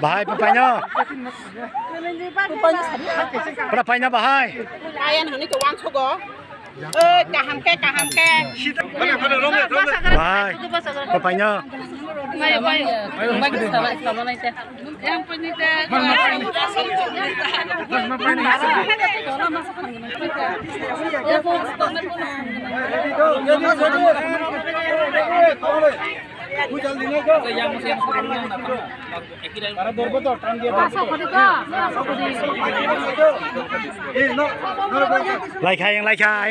Bahai papanya. Papanya bahai. Ayan hani ke wang sogo. Kaham ke. Bahai. Papanya. Yang penita.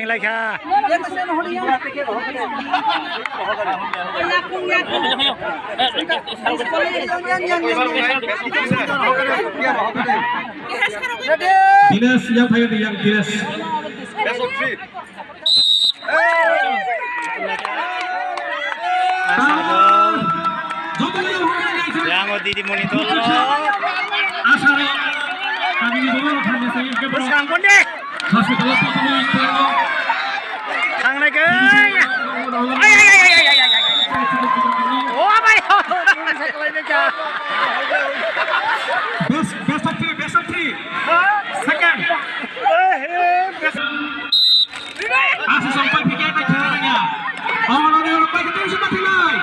Like ha. Dinas yang paling yang dinas. Yang di monitor. Asal kami di bawah hanya saya ke bawah. Sekarang pun deh. Hospital ini Sang naik ke. Oh apa ya? Best of three. Second. Asal sampai pikir tak caranya. Awal orang baik itu sudah pilih.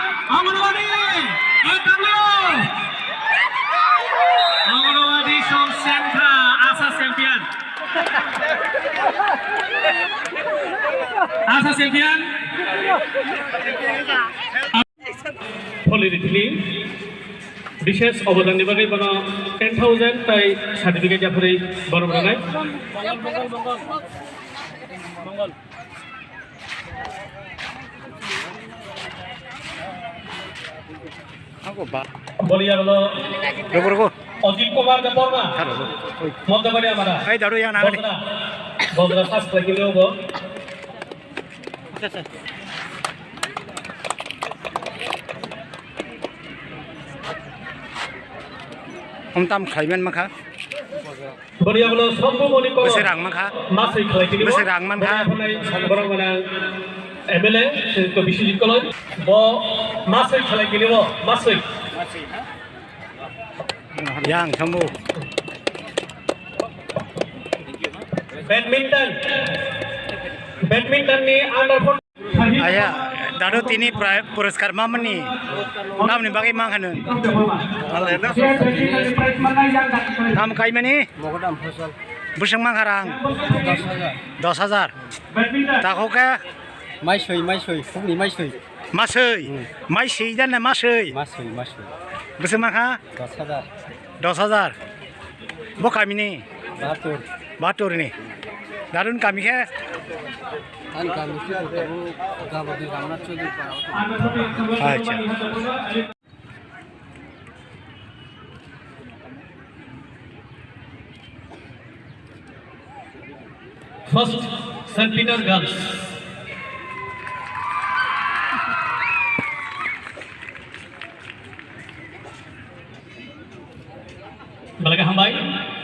Awal di Song Sentra Asa Champion. Politically, বিশেষ অবদান দিবগে বনা 10,000 তাই সার্টিফিকেট জাফরে বড় নাই Aku ba. বলিয়া হলো Ruko. অজিত কুমার দেববর্মা মধ্যবাড়ি আমরা এই দাঁড়ো yang nang. বদরা সাস লাগিলে হবো Tam khaiman makha. বলিয়া হলো সম্ভবনি কো Besirang makha. মাসই খাইতিনি Besirang makha. বরং মানে এমএলএ তো বিশ্বজিৎ কলেজ ব মাসই খেলাই গেলিব মাসই Yang sambu. Badminton ni under 14 Ayah, daru tini puraskar mama ni. Nam ni bagi mang hanu. Nam kai mani? Busang mang harang. 10,000. Tak oke? Maisui, fukni maisui. Masui dan na masui. Busang mang ha? 10,000. Bo kami ni? Batur ni. Darun kami ke? Acha. First St. Peter Girls. Balaga hambay.